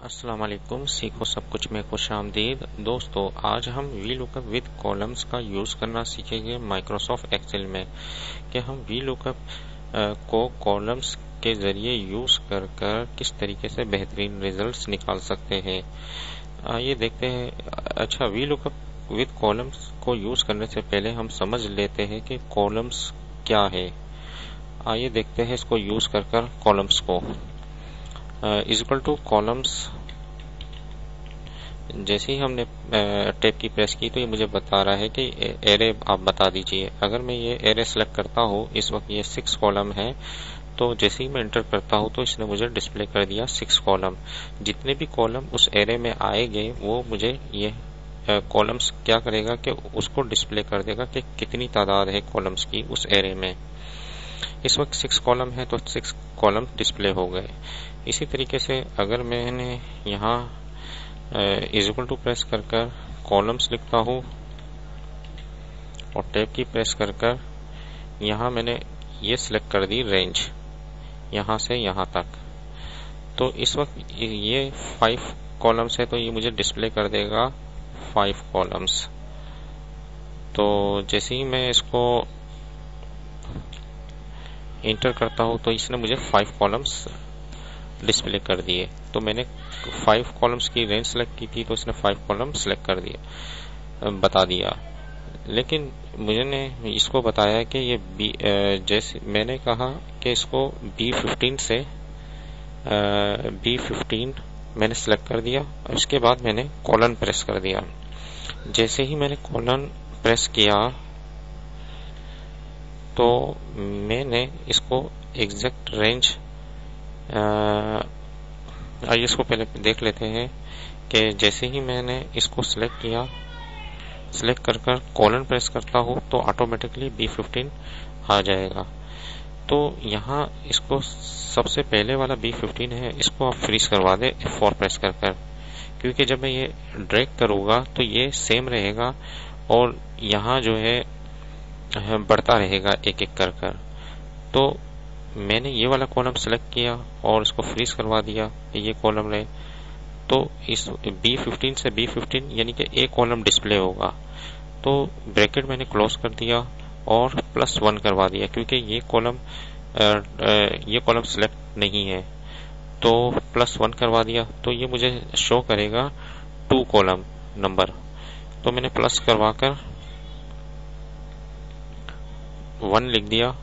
अस्सलाम वालेकुम। सीखो सब कुछ में खुशामदीद। दोस्तों, आज हम वी लुकअप विद कॉलम्स का यूज़ करना सीखेंगे माइक्रोसॉफ्ट एक्सेल में कि हम वी लुकअप को कॉलम्स के ज़रिए यूज़ कर कर किस तरीके से बेहतरीन रिजल्ट्स निकाल सकते हैं। आइए देखते हैं। अच्छा, वी लुकअप विद कॉलम्स को यूज़ करने से पहले हम समझ लेते हैं कि कॉलम्स क्या है। आइए देखते हैं इसको यूज़ कर कर कॉलम्स को। Is equal two columns. जैसे ही हमने टैब की प्रेस की तो ये मुझे बता रहा है कि एरे आप बता दीजिए। अगर मैं ये एरे सेलेक्ट करता हूँ, इस वक्त ये 6 कॉलम है, तो जैसे ही मैं एंटर करता हूँ तो इसने मुझे डिस्प्ले कर दिया 6 कॉलम। जितने भी कॉलम उस एरे में आएंगे वो मुझे ये कॉलम्स क्या करेगा कि उसको डिस्प्ले कर देगा कि कितनी तादाद है कॉलम्स की उस एरे में। इस वक्त 6 कॉलम है तो 6 कॉलम डिस्प्ले हो गए। इसी तरीके से अगर मैंने यहाँ इज इक्वल टू प्रेस कर कर कॉलम्स लिखता हूँ और टैब की प्रेस कर कर यहाँ मैंने ये सिलेक्ट कर दी रेंज, यहाँ से यहाँ तक, तो इस वक्त ये 5 कॉलम्स है तो ये मुझे डिस्प्ले कर देगा 5 कॉलम्स। तो जैसे ही मैं इसको इंटर करता हूँ तो इसने मुझे 5 कॉलम्स डिस्प्ले कर दिए। तो मैंने 5 कॉलम्स की रेंज सेलेक्ट की थी तो इसने 5 कॉलम सेलेक्ट कर दिया, बता दिया। लेकिन मुझे इसको बताया कि ये जैसे मैंने कहा कि इसको B15 से B15 मैंने सेलेक्ट कर दिया। उसके बाद मैंने कॉलन प्रेस कर दिया। जैसे ही मैंने कॉलन प्रेस किया तो मैंने इसको एग्जैक्ट रेंज आइए इसको पहले देख लेते हैं कि जैसे ही मैंने इसको सिलेक्ट किया, सिलेक्ट कर कर कॉलन प्रेस करता हूँ तो ऑटोमेटिकली B15 आ जाएगा। तो यहाँ इसको सबसे पहले वाला B15 है, इसको आप फ्रीज करवा दे F4 प्रेस कर कर, क्योंकि जब मैं ये ड्रैग करूँगा तो ये सेम रहेगा और यहाँ जो है बढ़ता रहेगा एक एक कर कर। तो मैंने ये वाला कॉलम सेलेक्ट किया और इसको फ्रीज करवा दिया, ये कॉलम रहे। तो इस B15 से B15 यानी कि एक कॉलम डिस्प्ले होगा। तो ब्रैकेट मैंने क्लोज कर दिया और +1 करवा दिया, क्योंकि ये कॉलम सेलेक्ट नहीं है। तो +1 करवा दिया तो ये मुझे शो करेगा 2 कॉलम नंबर। तो मैंने प्लस करवा कर 1 लिख दिया।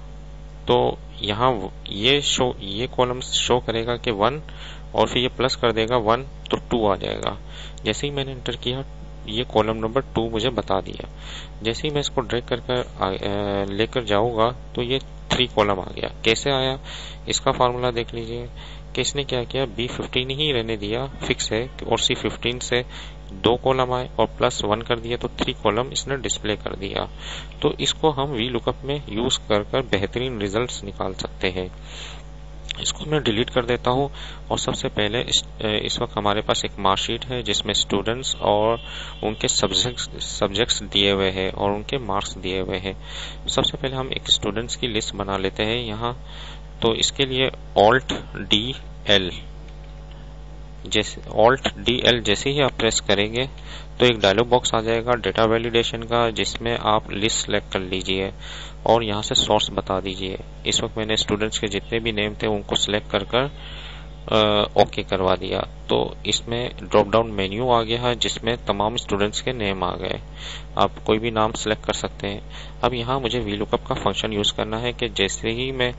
तो यहाँ ये कॉलम शो करेगा कि 1 और फिर ये प्लस कर देगा 1 तो 2 आ जाएगा। जैसे ही मैंने एंटर किया ये कॉलम नंबर 2 मुझे बता दिया। जैसे ही मैं इसको ड्रैग कर लेकर जाऊंगा तो ये 3 कॉलम आ गया। कैसे आया इसका फार्मूला देख लीजिए कि इसने क्या किया, B15 ही रहने दिया, फिक्स है, और C15 से 2 कॉलम आए और +1 कर दिया तो 3 कॉलम इसने डिस्प्ले कर दिया। तो इसको हम वी लुकअप में यूज कर कर बेहतरीन रिजल्ट्स निकाल सकते हैं। इसको मैं डिलीट कर देता हूं और सबसे पहले इस वक्त हमारे पास एक मार्कशीट है जिसमें स्टूडेंट्स और उनके सब्जेक्ट्स दिए हुए हैं और उनके मार्क्स दिए हुए हैं। सबसे पहले हम एक स्टूडेंट्स की लिस्ट बना लेते हैं यहाँ। तो इसके लिए Alt+D+L जैसे ही आप प्रेस करेंगे तो एक डायलॉग बॉक्स आ जाएगा डेटा वैलिडेशन का, जिसमें आप लिस्ट सेलेक्ट कर लीजिए और यहाँ से सोर्स बता दीजिए। इस वक्त मैंने स्टूडेंट्स के जितने भी नेम थे उनको सिलेक्ट कर कर ओके करवा दिया। तो इसमें ड्रॉप डाउन मेन्यू आ गया है जिसमें तमाम स्टूडेंट्स के नेम आ गए। आप कोई भी नाम सेलेक्ट कर सकते हैं। अब यहाँ मुझे वी लुकअप का फंक्शन यूज करना है कि जैसे ही मैं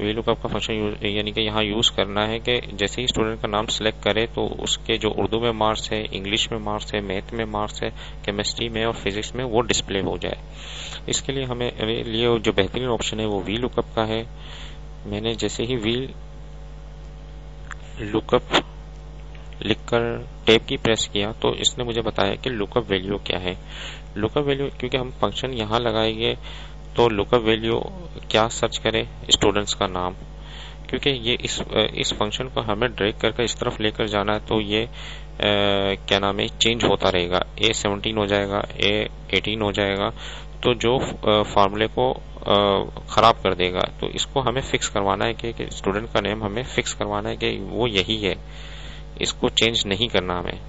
वी लुकअप का फंक्शन यानी कि यहाँ यूज करना है कि जैसे ही स्टूडेंट का नाम सेलेक्ट करे तो उसके जो उर्दू में मार्क्स है, इंग्लिश में मार्क्स है, मैथ में मार्क्स है, केमिस्ट्री में और फिजिक्स में वो डिस्प्ले हो जाए। इसके लिए हमें लिए जो बेहतरीन ऑप्शन है वो वी लुकअप का है। मैंने जैसे ही वी लुकअप लिखकर टैब की प्रेस किया तो इसने मुझे बताया कि लुकअप वैल्यू क्या है। लुकअप वैल्यू, क्योंकि हम फंक्शन यहाँ लगाएंगे तो लुकअप वैल्यू क्या सर्च करें, स्टूडेंट्स का नाम, क्योंकि ये इस फंक्शन को हमें ड्रैग करके इस तरफ लेकर जाना है। तो ये क्या नाम है, चेंज होता रहेगा। A17 हो जाएगा, A18 हो जाएगा, तो जो फार्मूले को खराब कर देगा। तो इसको हमें फिक्स करवाना है कि स्टूडेंट का नेम हमें फिक्स करवाना है कि वो यही है, इसको चेंज नहीं करना हमें।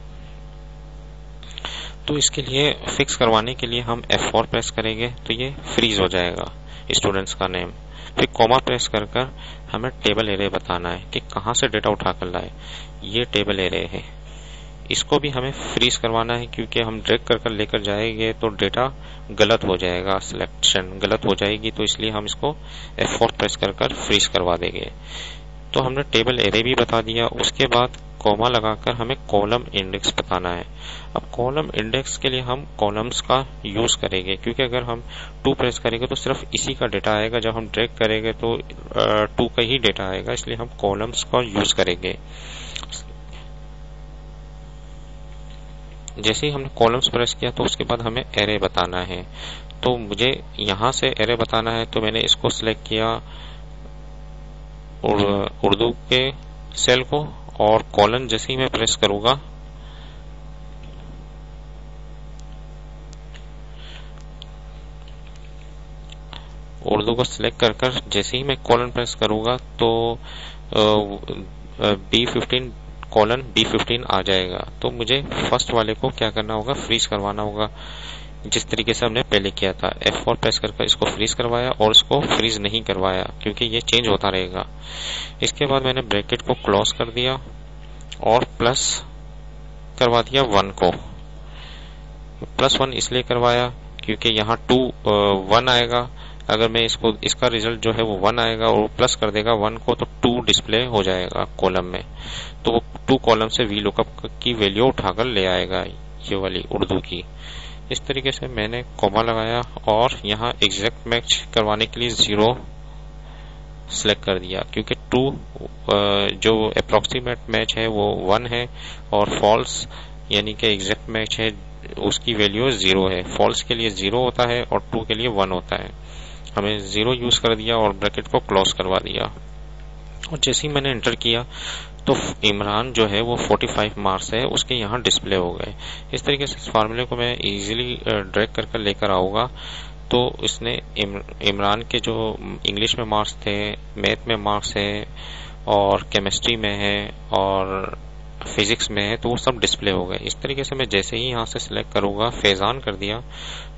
तो इसके लिए फिक्स करवाने के लिए हम F4 प्रेस करेंगे तो ये फ्रीज हो जाएगा स्टूडेंट्स का नेम। फिर कॉमा प्रेस कर हमें टेबल एरे बताना है कि कहाँ से डेटा उठा कर लाए। ये टेबल एरे है, इसको भी हमें फ्रीज करवाना है क्योंकि हम ड्रैग कर लेकर जाएंगे तो डेटा गलत हो जाएगा, सिलेक्शन गलत हो जाएगी, तो इसलिए हम इसको F4 प्रेस कर फ्रीज करवा देंगे। तो हमने टेबल एरे भी बता दिया। उसके बाद कॉमा लगाकर हमें कॉलम इंडेक्स बताना है। अब कॉलम इंडेक्स के लिए हम कॉलम्स का यूज करेंगे क्योंकि अगर हम 2 प्रेस करेंगे तो सिर्फ इसी का डेटा आएगा, जब हम ड्रैग करेंगे तो 2 का ही डेटा आएगा, इसलिए हम कॉलम्स का यूज करेंगे। जैसे ही हमने कॉलम्स प्रेस किया तो उसके बाद हमें एरे बताना है। तो मुझे यहां से एरे बताना है तो मैंने इसको सिलेक्ट किया उर्दू के सेल को, और कॉलन जैसे ही मैं प्रेस करूंगा उर्दू को सिलेक्ट कर जैसे ही मैं कॉलन प्रेस करूंगा तो B15 कॉलन B15 आ जाएगा। तो मुझे फर्स्ट वाले को क्या करना होगा, फ्रीज करवाना होगा, जिस तरीके से हमने पहले किया था। F4 प्रेस कर इसको फ्रीज करवाया और इसको फ्रीज नहीं करवाया क्योंकि ये चेंज होता रहेगा। इसके बाद मैंने ब्रैकेट को क्लोज कर दिया और प्लस करवा दिया 1 को। +1 इसलिए करवाया क्योंकि यहाँ 1 आएगा, अगर मैं इसका रिजल्ट जो है वो 1 आएगा और प्लस कर देगा 1 को तो 2 डिस्प्ले हो जाएगा कॉलम में, तो वो 2 कॉलम से VLOOKUP की वैल्यू उठाकर ले आएगा, ये वाली उर्दू की। इस तरीके से मैंने कॉमा लगाया और यहाँ एग्जैक्ट मैच करवाने के लिए 0 सिलेक्ट कर दिया क्योंकि 2 जो अप्रोक्सीमेट मैच है वो 1 है और फॉल्स यानी कि एग्जैक्ट मैच है उसकी वैल्यू 0 है। फॉल्स के लिए 0 होता है और 2 के लिए 1 होता है। हमें 0 यूज कर दिया और ब्रैकेट को क्लोज करवा दिया, और जैसे ही मैंने एंटर किया तो इमरान जो है वो 45 मार्क्स है उसके यहाँ डिस्प्ले हो गए। इस तरीके से इस फार्मूले को मैं इजीली ड्रैग कर लेकर आऊंगा। तो इसने इमरान के जो इंग्लिश में मार्क्स थे, मैथ में मार्क्स है और केमिस्ट्री में है और फिजिक्स में है, तो वो सब डिस्प्ले हो गए। इस तरीके से मैं जैसे ही यहाँ से सिलेक्ट करूंगा, फैजान कर दिया,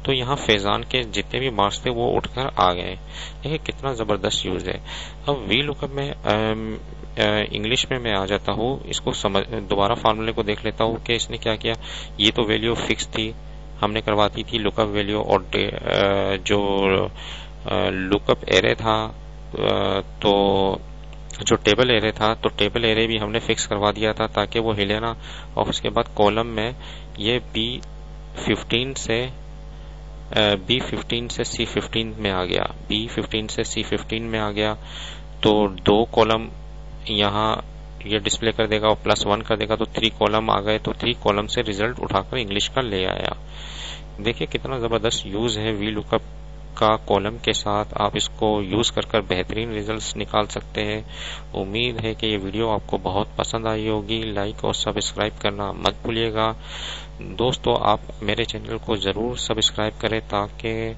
तो यहाँ फैजान के जितने भी मार्क्स थे वो उठकर आ गए। देखिए कितना जबरदस्त यूज है। अब VLOOKUP में इंग्लिश में मैं आ जाता हूँ, इसको दोबारा फार्मूले को देख लेता हूँ कि इसने क्या किया। ये तो वैल्यू फिक्स थी, हमने करवाती थी लुकअप वैल्यू, और जो लुकअप एरे था तो जो टेबल एरे था तो टेबल एरे भी हमने फिक्स करवा दिया था ताकि वो हिले ना। और उसके बाद कॉलम में ये B15 से C15 में आ गया, B15 से C15 में आ गया, तो 2 कॉलम यहाँ ये डिस्प्ले कर देगा और +1 कर देगा, तो 3 कॉलम आ गए। तो 3 कॉलम से रिजल्ट उठाकर इंग्लिश का ले आया। देखिए कितना जबरदस्त यूज है VLOOKUP का कॉलम के साथ। आप इसको यूज कर बेहतरीन रिजल्ट्स निकाल सकते हैं। उम्मीद है कि ये वीडियो आपको बहुत पसंद आई होगी। लाइक और सब्सक्राइब करना मत भूलिएगा। दोस्तों आप मेरे चैनल को जरूर सब्सक्राइब करें ताकि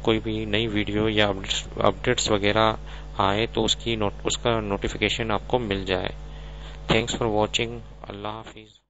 कोई भी नई वीडियो या अपडेट्स वगैरह आए तो उसका नोटिफिकेशन आपको मिल जाए। Thanks for watching. Allah Hafiz.